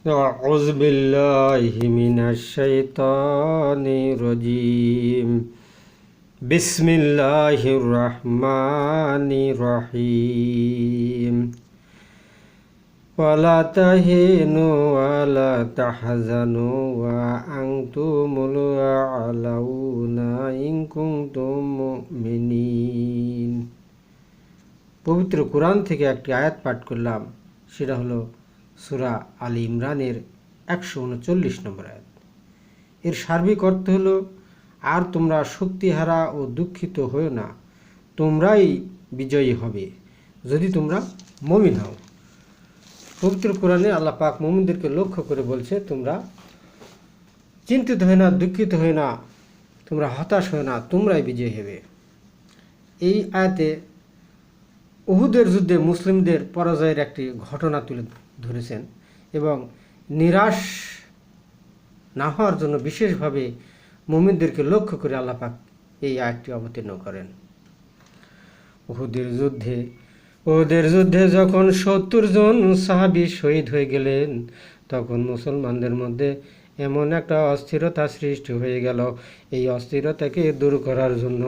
أعوذ بالله من الشيطان الرجيم بسم الله الرحمن الرحيم ولا تهنوا ولا تحزنوا وأنتم الأعلون إن كنتم مؤمنين। পবিত্র কোরআন থেকে একটি আয়াত পাঠ করলাম, সেটা হলো সূরা আলী ইমরানের 139 নম্বর আয়াত। এর সার্বিক অর্থ হলো, আর তোমরা শক্তিহারা ও দুঃখিত হও না, তোমরাই বিজয়ী হবে যদি তোমরা মুমিন হও। পবিত্র কোরআনে আল্লাহ পাক মুমিনদেরকে লক্ষ্য করে বলছে, তোমরা চিন্তিত হয় না, দুঃখিত হয় না, তোমরা হতাশ হয় না, তোমরাই বিজয়ী হবে। এই আয়াতে উহুদের যুদ্ধে মুসলিমদের পরাজয়ের একটি ঘটনা তুলে ধরেছেন এবং নিরাশ না হওয়ার জন্য বিশেষভাবে মুমিনদেরকে লক্ষ্য করে আল্লাহ পাক এই আয়াতটি অবতীর্ণ করেন। উহুদের যুদ্ধে যখন 70 জন সাহাবী শহীদ হয়ে গেলেন, তখন মুসলমানদের মধ্যে এমন একটা অস্থিরতা সৃষ্টি হয়ে গেল। এই অস্থিরতাকে দূর করার জন্য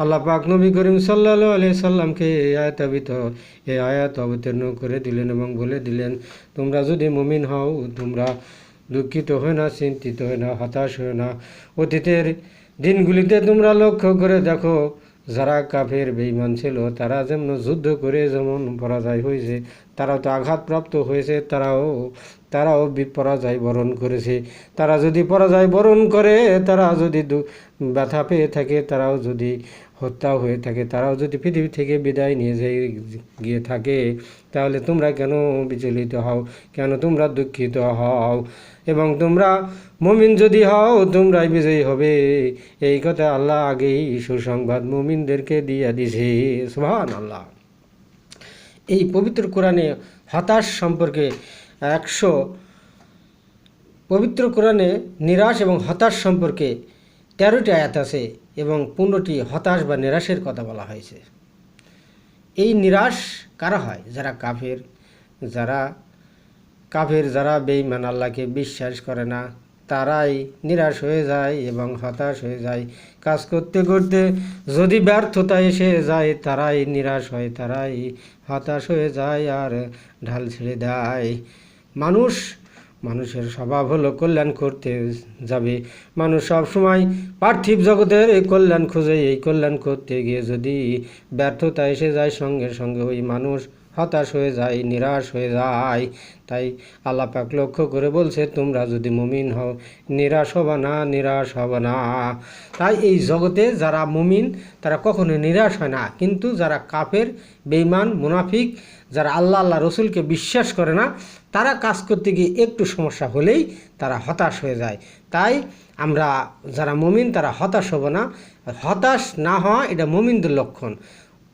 আল্লাহ পাক নবী করিম সাল্লাল্লাহু আলাইহি সাল্লামকে এই আয়াত অবতীর্ণ করে দিলেন এবং বলে দিলেন, তোমরা যদি মুমিন হও, তোমরা দুঃখিত হয় না, চিন্তিত হয় না, হতাশ হয় না। অতীতের দিনগুলিতে তোমরা লক্ষ্য করে দেখো, যারা কাফের বেঈমান ছিল, তারা যেমন যুদ্ধ করে যেমন পরাজয় হয়েছে, তারাও তো আঘাতপ্রাপ্ত হয়েছে, তারাও পরাজয় বরণ করেছে। তারা যদি পরাজয় বরণ করে, তারা যদি ব্যথা পেয়ে থাকে, তারাও যদি হত্যা হয়ে থাকে, তারাও যদি পৃথিবী থেকে বিদায় নিয়ে গিয়ে থাকে, তাহলে তোমরা কেন বিচলিত হও, কেন তোমরা দুঃখিত হও? এবং তোমরা মুমিন যদি হও, তোমরাই বিজয়ী হবে। এই কথা আল্লাহ আগেই সুসংবাদ মুমিনদেরকে দিয়ে দিছে। সুবহানাল্লাহ। এই পবিত্র কোরআনে হতাশ সম্পর্কে পবিত্র কোরআনে নিরাশ এবং হতাশ সম্পর্কে 13টি আয়াত আছে এবং 15টি হতাশ বা নিরাশের কথা বলা হয়েছে। এই নিরাশ কারা হয়? যারা কাফের, যারা বেঈমান, আল্লাহকে বিশ্বাস করে না, তারাই নিরাশ হয়ে যায় এবং হতাশ হয়ে যায়। কাজ করতে করতে যদি ব্যর্থতা এসে যায়, তারাই নিরাশ হয়, তারাই হতাশ হয়ে যায় আর ঢাল ছেড়ে দেয়। মানুষের স্বভাব হলো কল্যাণ করতে যাবে। মানুষ সবসময় পার্থিব জগতের এই কল্যাণ খুঁজে, এই কল্যাণ করতে গিয়ে যদি ব্যর্থতা এসে যায়, সঙ্গে সঙ্গে ওই মানুষ হতাশ হয়ে যায়, নিরাশ হয়ে যায়। তাই আল্লাহ পাক লক্ষ্য করে বলছে, তোমরা যদি মুমিন হও, নিরাশ হবে না। তাই এই জগতে যারা মুমিন, তারা কখনো নিরাশ হয় না। কিন্তু যারা কাফের, বেঈমান, মুনাফিক, যারা আল্লাহ রসুলকে বিশ্বাস করে না, তারা কাজ করতে গিয়ে একটু সমস্যা হলেই তারা হতাশ হয়ে যায়। তাই আমরা যারা মুমিন, তারা হতাশ হব না। হতাশ না হওয়া এটা মুমিনদের লক্ষণ।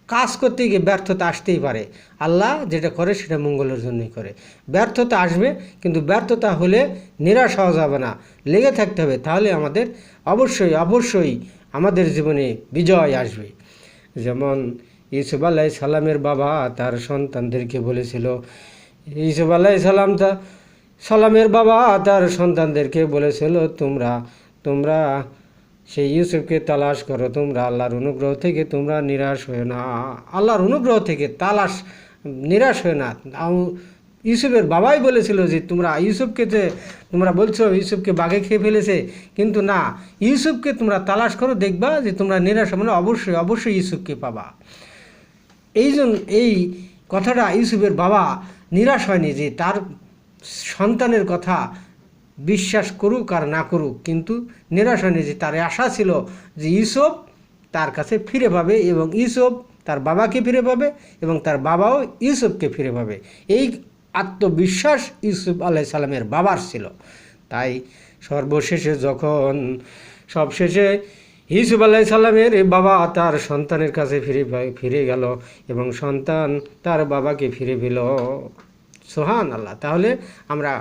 কাজ করতে গিয়ে ব্যর্থতা আসতেই পারে, আল্লাহ যেটা করে সেটা মঙ্গলের জন্যই করে। ব্যর্থতা আসবে, কিন্তু ব্যর্থতা হলে নিরাশ হওয়া যাবে না, লেগে থাকতে হবে। তাহলে আমাদের অবশ্যই আমাদের জীবনে বিজয় আসবে। যেমন ইউসুফ আলাইহিস সালামের বাবা তার সন্তানদেরকে বলেছিল, ইউসুফ আলাইহিস সালামের বাবা তার সন্তানদেরকে বলেছিল, তোমরা সেই ইউসুফকে তালাশ করো, তোমরা আল্লাহর অনুগ্রহ থেকে তোমরা নিরাশ হয়ে না, আল্লাহর অনুগ্রহ থেকে নিরাশ হয়ে না। ইউসুফের বাবাই বলেছিল যে তোমরা বলছো ইউসুফকে বাঘে খেয়ে ফেলেছে, কিন্তু না, ইউসুফকে তোমরা তালাশ করো, দেখবা যে তোমরা নিরাশ হবে না, অবশ্যই ইউসুফকে পাবা। এই কথাটা ইউসুফের বাবা নিরাশ হয়নি, যে তার সন্তানের কথা বিশ্বাস করুক আর না করুক, কিন্তু নিরাশ হয়নি, যে তার আশা ছিল যে ইউসুফ তার কাছে ফিরে পাবে এবং ইউসুফ তার বাবাকে ফিরে পাবে এবং তার বাবাও ইউসুফকে ফিরে পাবে। এই আত্মবিশ্বাস ইউসুফ আলাইহিস সালামের বাবার ছিল। তাই সবশেষে ইউসুফ আলাইহিস সালামের বাবা তার সন্তানের কাছে ফিরে গেল এবং সন্তান তার বাবাকে ফিরে পেল। সুবহানাল্লাহ। তাহলে আমরা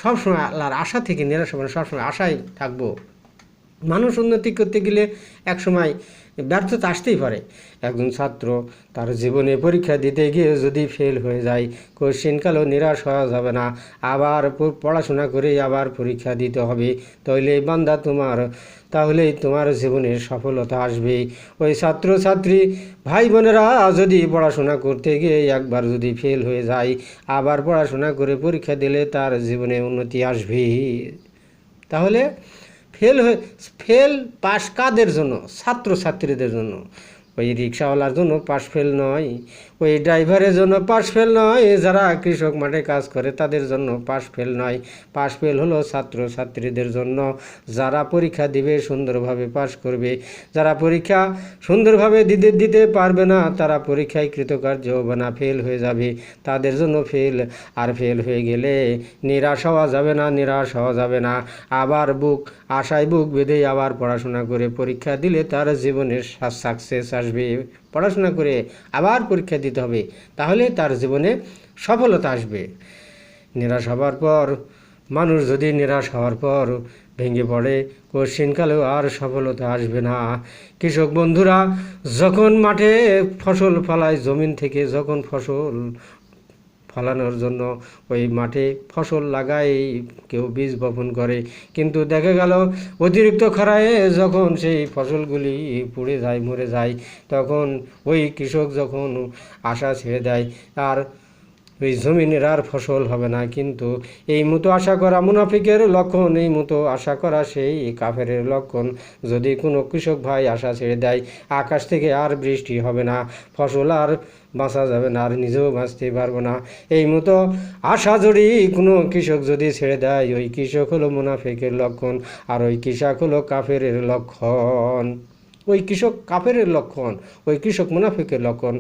সবসময় আল্লাহর আশা থেকে নিরাশ হব না, সবসময় আশায় থাকবো। মানুষ উন্নতি করতে গেলে একসময় ব্যর্থতা আসতেই পারে। একজন ছাত্র তার জীবনে পরীক্ষা দিতে গিয়ে যদি ফেল হয়ে যায়, কোশ্চেনকালেও নিরাশ হওয়া যাবে না, আবার পড়াশোনা করে আবার পরীক্ষা দিতে হবে। তাহলেই তোমার জীবনে সফলতা আসবে। ওই ছাত্রছাত্রী ভাই বোনেরা যদি পড়াশোনা করতে গিয়ে একবার যদি ফেল হয়ে যায়, আবার পড়াশোনা করে পরীক্ষা দিলে তার জীবনে উন্নতি আসবে। তাহলে ফেল পাশ কাদের জন্য? ছাত্রছাত্রীদের জন্য। ওই রিক্সাওয়ালার জন্য পাশ ফেল নয়, ওই ড্রাইভারের জন্য পাশ ফেল নয়, যারা কৃষক মাঠে কাজ করে তাদের জন্য পাশ ফেল নয়। পাশ ফেল হলো ছাত্রছাত্রীদের জন্য, যারা পরীক্ষা দিবে সুন্দরভাবে পাশ করবে। যারা পরীক্ষা সুন্দরভাবে দিতে পারবে না, তারা পরীক্ষায় কৃতকার্য হবে না, ফেল হয়ে যাবে, তাদের জন্য ফেল। আর ফেল হয়ে গেলে নিরাশ হওয়া যাবে না। আবার আশায় বুক বেঁধে আবার পড়াশোনা করে পরীক্ষা দিলে তার জীবনের সাকসেস আসবে। পড়াশোনা করে আবার পরীক্ষা দিতে হবে, তাহলে তার জীবনে সফলতা আসবে। মানুষ যদি নিরাশ হওয়ার পর ভেঙে পড়ে, কোশ্চিনকালেও আর সফলতা আসবে না। কৃষক বন্ধুরা যখন মাঠে ফসল ফলায়, জমিন থেকে যখন ফসল ফলানোর জন্য ওই মাঠে ফসল লাগায়, কেউ বীজ বপন করে, কিন্তু দেখা গেল অতিরিক্ত খরায় যখন সেই ফসলগুলি পুড়ে যায়, মরে যায়, তখন ওই কৃষক যখন আশা ছেড়ে দেয়, আর ওই জমিনের আর ফসল হবে না। কিন্তু এই মতো আশা করা মুনাফিকের লক্ষণ, এই মতো আশা করা সেই কাফেরের লক্ষণ। যদি কোনো কৃষক ভাই আশা ছেড়ে দেয়, আকাশ থেকে আর বৃষ্টি হবে না, ফসল আর বাঁচা যাবে না, আর নিজেও বাঁচতে পারবো না। এই মতো আশা যদি কোনো কৃষক যদি ছেড়ে দেয়, ওই কৃষক হলো মুনাফিকের লক্ষণ, আর ওই কৃষক হলো কাফেরের লক্ষণ। ওই কৃষক কাফেরের লক্ষণ, ওই কৃষক মুনাফিকের লক্ষণ।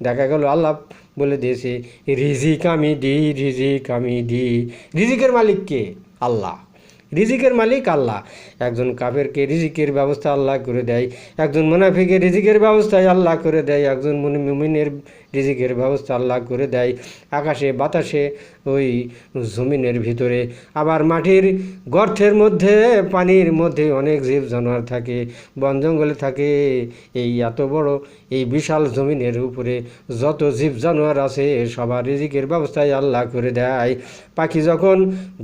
দেখা গেল আল্লাহ বলে দিয়েছে, রিজিক আমি দিই। রিজিকের মালিক কে? আল্লাহ। রিজিকের মালিক আল্লাহ। একজন কাফেরকে রিজিকের ব্যবস্থা আল্লাহ করে দেয়, একজন মুনাফিকের রিজিকের ব্যবস্থায় আল্লাহ করে দেয়, একজন মুমিনের রিজিকের ব্যবস্থা আল্লাহ করে দেয়। আকাশে বাতাসে, ওই জমিনের ভিতরে, আবার মাটির গর্তের মধ্যে, পানির মধ্যে অনেক জীব জানোয়ার থাকে, বন জঙ্গলে থাকে। এই এত বড় এই বিশাল জমিনের উপরে যত জীব জানোয়ার আছে, সবার রিজিকের ব্যবস্থায় আল্লাহ করে দেয়। পাখি যখন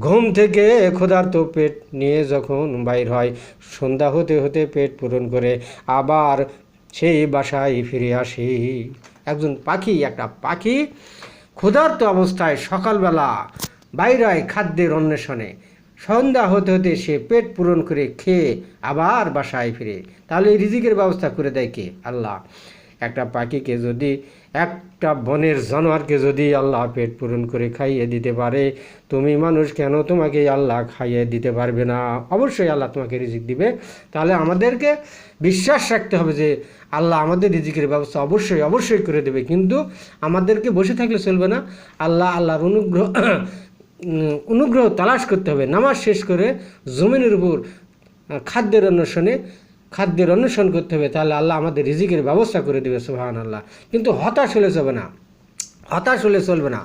ঘুম থেকে ক্ষুধার্ত পেট নিয়ে যখন বাইর হয়, সন্ধ্যা হতে হতে পেট পূরণ করে আবার সেই বাসায় ফিরে আসে। একটা পাখি ক্ষুধার্ত অবস্থায় সকালবেলা বাইর হয় খাদ্যের অন্বেষণে, সন্ধ্যা হতে হতে সে পেট পূরণ করে খেয়ে আবার বাসায় ফিরে। তাহলে এই রিজিকের ব্যবস্থা করে দেয় কে? আল্লাহ। একটা পাখিকে যদি, একটা বনের জানোয়ারকে যদি আল্লাহ পেট পূরণ করে খাইয়ে দিতে পারে, তুমি মানুষ কেন তোমাকে আল্লাহ খাইয়ে দিতে পারবে না? অবশ্যই আল্লাহ তোমাকে রিজিক দিবে। তাহলে আমাদেরকে বিশ্বাস রাখতে হবে যে আল্লাহ আমাদের রিজিকের ব্যবস্থা অবশ্যই করে দেবে। কিন্তু আমাদেরকে বসে থাকলে চলবে না, আল্লাহর অনুগ্রহ তালাশ করতে হবে। নামাজ শেষ করে জমিনের উপর খাদ্যের অন্বেষণ করতে হবে, তাহলে আল্লাহ আমাদের রিজিকের ব্যবস্থা করে দেবে। সুবহানাল্লাহ। কিন্তু হতাশ হলে চলবে না।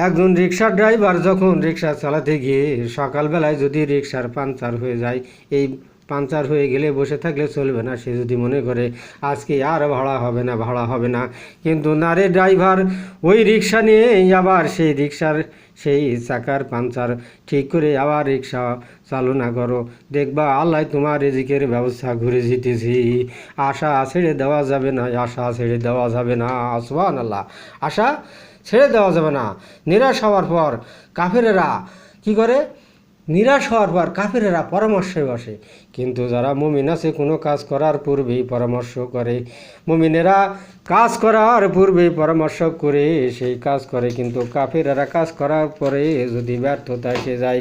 একজন রিক্সার ড্রাইভার যখন রিক্সা চালাতে গিয়ে সকালবেলায় যদি রিক্সার পাংচার হয়ে যায়, এই পাংচার হয়ে গেলে বসে থাকলে চলবে না। সে যদি মনে করে আজকে আর ভাড়া হবে না, কিন্তু না রে ড্রাইভার, ওই রিক্সা নিয়ে আবার সেই চাকার পাংচার ঠিক করে আবার রিক্সা চালনা করো, দেখবা আল্লাহ তোমার রিজিকের ব্যবস্থা ঘুরে জিতেছি। আশা ছেড়ে দেওয়া যাবে না। সুবহানাল্লাহ। আশা ছেড়ে দেওয়া যাবে না। নিরাশ হওয়ার পর কাফেরেরা কি করে? পরামর্শে বসে। কিন্তু যারা মুমিন আছে, কোনো কাজ করার পূর্বেই পরামর্শ করে। মুমিনেরা কাজ করার পূর্বেই পরামর্শ করে সেই কাজ করে, কিন্তু কাফেরেরা কাজ করার পরে যদি ব্যর্থতা এসে যায়,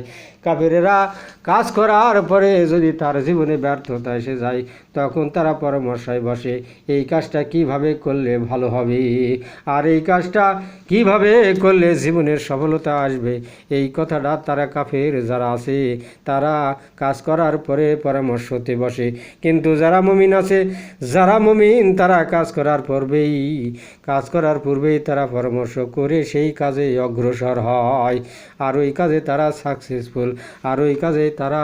কাজ করার পরে যদি তার জীবনে ব্যর্থতা এসে যায়, তখন তারা পরামর্শে বসে, এই কাজটা কিভাবে করলে ভালো হবে, আর এই কাজটা কিভাবে করলে জীবনের সফলতা আসবে। এই কথাটা তারা কাফের যারা আছে, তারা কাজ করার পরে পরামর্শ পরামর্শতে বসে। কিন্তু যারা মুমিন আছে, যারা মুমিন তারা কাজ করার পূর্বেই তারা পরামর্শ করে সেই কাজে অগ্রসর হয়, আর ওই কাজে তারা সাকসেসফুল, আর ওই কাজে তারা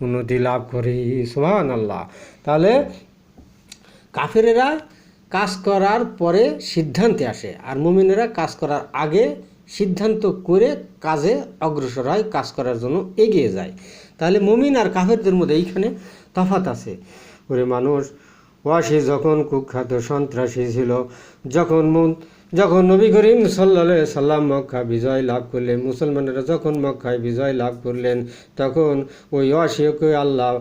উন্নতি লাভ করে। সুবহানাল্লাহ। তাহলে কাফেরেরা কাজ করার পরে সিদ্ধান্তে আসে, আর মুমিনেরা কাজ করার আগে সিদ্ধান্ত করে কাজে অগ্রসর হয়, কাজ করার জন্য এগিয়ে যায়। তাহলে মুমিন আর কাফেরদের মধ্যে এইখানে তফাৎ আছে। ওরে মানুষ, ওয়াসি যখন কুখ্যাত সন্ত্রাসী ছিল, যখন নবী করিম সাল্লাল্লাহু আলাইহি সাল্লাম মক্কা বিজয় লাভ করলেন, মুসলমানেরা যখন মক্কায় বিজয় লাভ করলেন, তখন ওই ওয়াসিকে আল্লাহ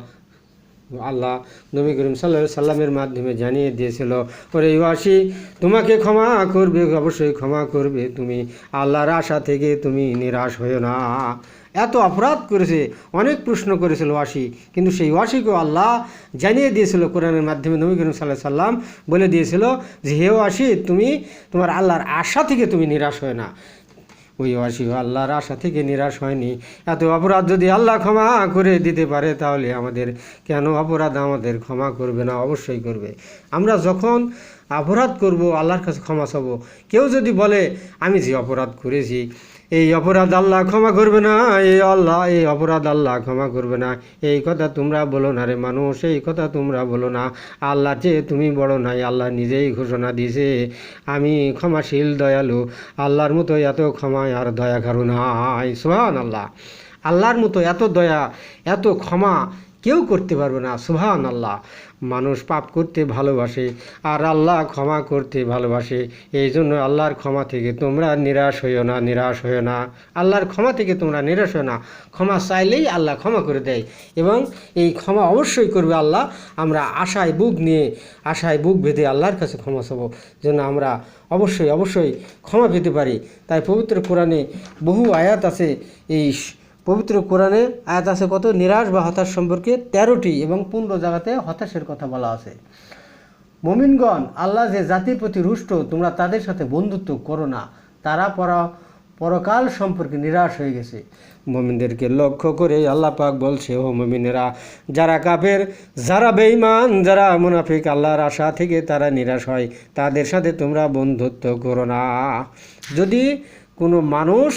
নবী করিম সাল্লাল্লাহু আলাইহি সাল্লামের মাধ্যমে জানিয়ে দিয়েছিল, ওরে ওয়াসি, তোমাকে ক্ষমা করবে, অবশ্যই ক্ষমা করবে, তুমি আল্লাহর আশা থেকে তুমি নিরাশ হয়েও না। এত অপরাধ করেছে, অনেক প্রশ্ন করেছিল ওয়াসি, কিন্তু সেই ওয়াসিকেও আল্লাহ জানিয়ে দিয়েছিল কোরআনের মাধ্যমে। নবী করিম সাল্লাল্লাহু আলাইহি সাল্লাম বলে দিয়েছিল যে, হে ওয়াসি, তুমি তোমার আল্লাহর আশা থেকে তুমি নিরাশ হয় না। ওই ওয়াসি আল্লাহর আশা থেকে নিরাশ হয়নি। এত অপরাধ যদি আল্লাহ ক্ষমা করে দিতে পারে, তাহলে আমাদের কেন অপরাধ আমাদের ক্ষমা করবে না? অবশ্যই করবে। আমরা যখন অপরাধ করব আল্লাহর কাছে ক্ষমা চাবো। কেউ যদি বলে আমি যে অপরাধ করেছি এই অপরাধ আল্লাহ ক্ষমা করবে না, এই অপরাধ আল্লাহ ক্ষমা করবে না, এই কথা তোমরা বলো না রে মানুষ, এই কথা তোমরা বলো না। আল্লাহ চেয়ে তুমি বড় নাই। আল্লাহ নিজেই ঘোষণা দিয়েছে, আমি ক্ষমাশীল দয়ালু, আল্লাহর মতো এত ক্ষমা আর দয়া কারো নাই। সুবহানাল্লাহ। আল্লাহর মতো এত দয়া, এত ক্ষমা কেউ করতে পারবে না। সুবহানাল্লাহ। মানুষ পাপ করতে ভালোবাসে, আর আল্লাহ ক্ষমা করতে ভালোবাসে। এই জন্য আল্লাহর ক্ষমা থেকে তোমরা নিরাশ হইও না। আল্লাহর ক্ষমা থেকে তোমরা নিরাশ হইও না। ক্ষমা চাইলেই আল্লাহ ক্ষমা করে দেয়, এবং এই ক্ষমা অবশ্যই করবে আল্লাহ। আমরা আশায় বুক বেঁধে আল্লাহর কাছে ক্ষমা চাবো, যেন আমরা অবশ্যই ক্ষমা পেতে পারি। তাই পবিত্র কোরআনে বহু আয়াত আছে, এই পবিত্র কোরআনে আয়াত আছে কত? নিরাশ বা হতাশ সম্পর্কে 13টি, এবং 15 জায়গাতে হতাশের কথা বলা আছে। মুমিনগণ, আল্লাহ যে জাতির প্রতি রুষ্ট, তোমরা তাদের সাথে বন্ধুত্ব করো না, তারা পরকাল সম্পর্কে নিরাশ হয়ে গেছে। মুমিনদেরকে লক্ষ্য করে আল্লাহ পাক বলছে, ও মুমিনেরা, যারা কাফের, যারা বেঈমান, যারা মুনাফিক, আল্লাহর আশা থেকে তারা নিরাশ হয়, তাদের সাথে তোমরা বন্ধুত্ব করো না। যদি কোনো মানুষ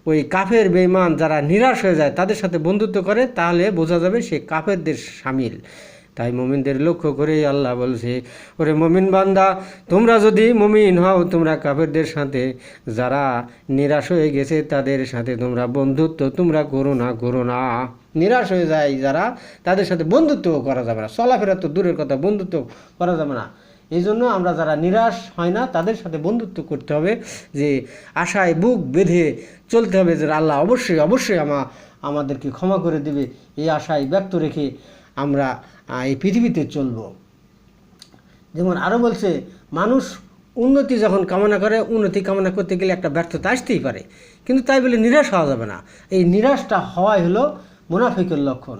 ওই কাফের বেঈমান যারা নিরাশ হয়ে যায় তাদের সাথে বন্ধুত্ব করে, তাহলে বোঝা যাবে সে কাফেরদের শামিল। তাই মুমিনদের লক্ষ্য করে আল্লাহ বলছে, ওরে মুমিন বান্দা, তোমরা যদি মুমিন হও, তোমরা কাফেরদের সাথে, যারা নিরাশ হয়ে গেছে তাদের সাথে তোমরা বন্ধুত্ব তোমরা করো না। নিরাশ হয়ে যায় যারা, তাদের সাথে বন্ধুত্ব করা যাবে না। চলাফেরা তো দূরের কথা, বন্ধুত্ব করা যাবে না। এই জন্য আমরা যারা নিরাশ হয় না তাদের সাথে বন্ধুত্ব করতে হবে, যে আশায় বুক বেঁধে চলতে হবে যে আল্লাহ অবশ্যই আমাদেরকে ক্ষমা করে দেবে, এই আশায় ব্যক্ত রেখে আমরা এই পৃথিবীতে চলব। যেমন আরও বলছে, মানুষ উন্নতি যখন কামনা করে, উন্নতি কামনা করতে গেলে একটা ব্যর্থতা আসতেই পারে, কিন্তু তাই বলে নিরাশ হওয়া যাবে না। এই নিরাশটা হওয়াই হলো মুনাফিকের লক্ষণ।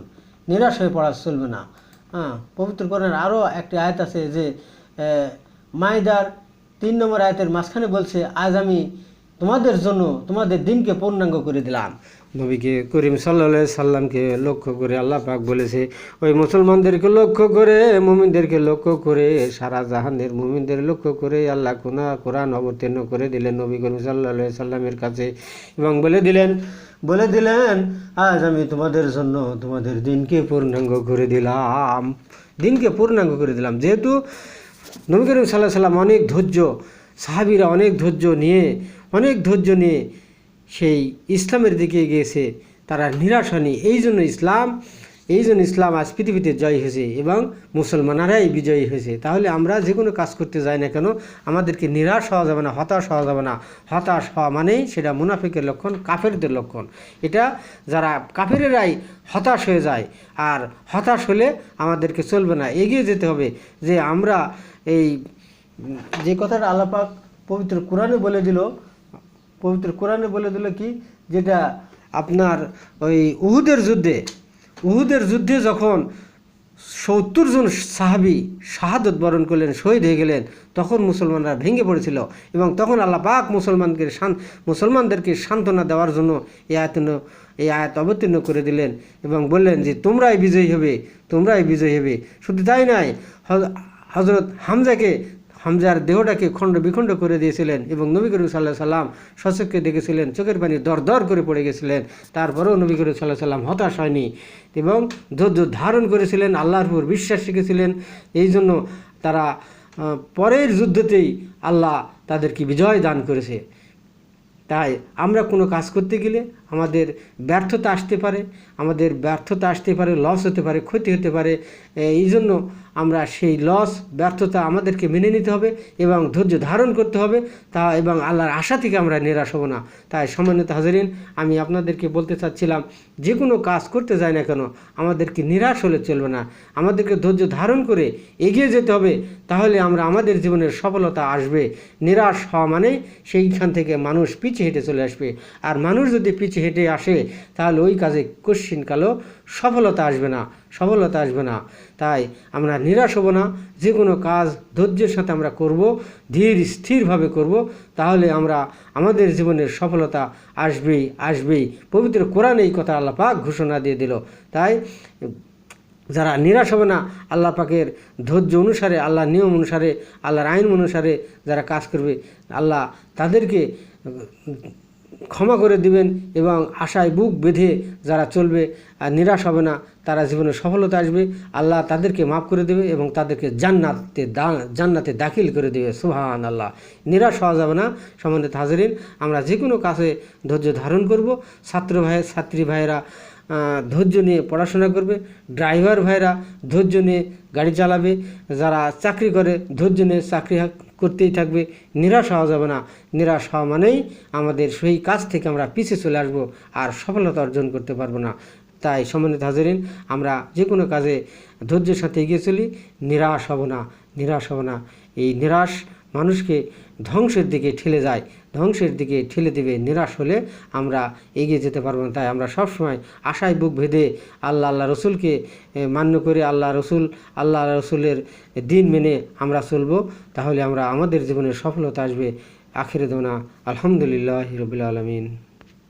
নিরাশ হয়ে পড়া চলবে না। পবিত্র কোরআনের আরও একটি আয়াত আছে, যে মাইদার 3 নম্বর আয়াতের মাঝখানে বলছে, আজ আমি তোমাদের জন্য তোমাদের দিনকে পূর্ণাঙ্গ করে দিলাম। নবীকে করিম সাল্লাল্লাহু আলাইহি সাল্লামকে লক্ষ্য করে আল্লাহ পাক বলেছে, ওই মুসলমানদেরকে লক্ষ্য করে, মুমিনদেরকে লক্ষ্য করে, সারা জাহানের মুমিনদের লক্ষ্য করে আল্লাহ কোরআন অবতীর্ণ করে দিলেন নবী করিম সাল্লাল্লাহু আলাইহি সাল্লামের কাছে, এবং বলে দিলেন আজ আমি তোমাদের জন্য তোমাদের দিনকে পূর্ণাঙ্গ করে দিলাম। যেহেতু নবী করিম সাল্লাল্লাহু আলাইহি সাল্লাম অনেক ধৈর্য, সাহাবীরা অনেক ধৈর্য নিয়ে সেই ইসলামের দিকে গিয়েছে, তারা নিরাশ হয়নি। এই জন্য ইসলাম আজ পৃথিবীতে জয় হয়েছে, এবং মুসলমানেরাই বিজয়ী হয়েছে। তাহলে আমরা যে কোনো কাজ করতে যাই না কেন, আমাদেরকে নিরাশ হওয়া যাবে না, হতাশ হওয়া যাবে না। হতাশ হওয়া মানেই সেটা মুনাফিকের লক্ষণ, কাফেরদের লক্ষণ। এটা যারা কাফেরেরাই হতাশ হয়ে যায়, আর হতাশ হলে আমাদেরকে চলবে না, এগিয়ে যেতে হবে। যে আমরা এই যে কথাটা আল্লাহ পাক পবিত্র কোরআনে বলে দিল কি, যেটা আপনার ওই উহুদের যুদ্ধে যখন 70 জন সাহাবী শাহাদত বরণ করলেন, শহীদ হয়ে গেলেন, তখন মুসলমানরা ভেঙে পড়েছিল। এবং তখন আল্লাহ পাক মুসলমানদেরকে সান্ত্বনা দেওয়ার জন্য এই আয়াত অবতীর্ণ করে দিলেন এবং বললেন যে তোমরাই বিজয়ী হবে। শুধু তাই নয়, হজরত হামজার দেহটাকে খণ্ড বিখণ্ড করে দিয়েছিলেন এবং নবী করিম সাল্লাল্লাহু আলাইহি সাল্লাম সচক্ষে দেখেছিলেন, চোখের পানি দর করে পড়ে গেছিলেন। তারপরেও নবী করিম সাল্লাল্লাহু আলাইহি সাল্লাম হতাশ হয়নি এবং ধৈর্য ধারণ করেছিলেন, আল্লাহর উপর বিশ্বাস রেখেছিলেন। এই জন্য তারা পরের যুদ্ধতেই আল্লাহ তাদেরকে বিজয় দান করেছে। তাই আমরা কোনো কাজ করতে গেলে আমাদের ব্যর্থতা আসতে পারে, লস হতে পারে, ক্ষতি হতে পারে। এই জন্য আমরা সেই লস ব্যর্থতা আমাদেরকে মেনে নিতে হবে এবং ধৈর্য ধারণ করতে হবে এবং আল্লাহর আশা থেকে আমরা নিরাশ হব না। তাই সম্মানিত হাজরিন, আমি আপনাদেরকে বলতে চাচ্ছিলাম, যে কোনো কাজ করতে যাই না কেন আমাদেরকে নিরাশ হলে চলবে না, আমাদেরকে ধৈর্য ধারণ করে এগিয়ে যেতে হবে। তাহলে আমাদের জীবনের সফলতা আসবে। নিরাশ হওয়া মানে সেইখান থেকে মানুষ পিছিয়ে হেঁটে চলে আসবে। আর মানুষ যদি পিছিয়ে হেঁটে আসে তাহলে ওই কাজে কোশ্চিনকালেও সফলতা আসবে না। তাই আমরা নিরাশ হব না, যে কোনো কাজ ধৈর্যের সাথে আমরা করব, ধীর স্থিরভাবে করব, তাহলে আমাদের জীবনের সফলতা আসবেই। পবিত্র কোরআনে এই কথা আল্লাহ পাক ঘোষণা দিয়ে দিল। তাই যারা নিরাশ হবে না, আল্লাহ পাকের ধৈর্য অনুসারে, আল্লাহর নিয়ম অনুসারে, আল্লাহর আইন অনুসারে যারা কাজ করবে, আল্লাহ তাদেরকে ক্ষমা করে দিবেন এবং আশায় বুক বেঁধে যারা চলবে আর নিরাশ হবে না, তারা জীবনে সফলতা আসবে। আল্লাহ তাদেরকে মাফ করে দেবে এবং তাদেরকে জান্নাতে দাখিল করে দেবে। সুবহানাল্লাহ। নিরাশ হওয়া যাবে না। সম্মানিত হাজরিন, আমরা যে কোনো কাজে ধৈর্য ধারণ করব। ছাত্রী ভাইয়েরা ধৈর্য নিয়ে পড়াশোনা করবে, ড্রাইভার ভাইরা ধৈর্য নিয়ে গাড়ি চালাবে, যারা চাকরি করে ধৈর্য নিয়ে চাকরি করতেই থাকবে। নিরাশ হওয়া যাবে না। নিরাশ হওয়া মানেই আমাদের সেই কাজ থেকে আমরা পিছিয়ে চলে আসবো আর সফলতা অর্জন করতে পারবো না। তাই সম্মানিত হাজরিন, আমরা যে কোনো কাজে ধৈর্যের সাথে এগিয়ে চলি, নিরাশ হব না। এই নিরাশ মানুষকে ধ্বংসের দিকে ঠেলে দেবে। নিরাশ হলে আমরা এগিয়ে যেতে পারবো না। তাই আমরা সবসময় আশায় বুক বেঁধে আল্লাহ রসুলকে মান্য করে আল্লাহ রসুলের দিন মেনে আমরা চলবো। তাহলে আমাদের জীবনে সফলতা আসবে। আখিরে দোনা আলহামদুলিল্লাহি রাব্বিল আলামিন।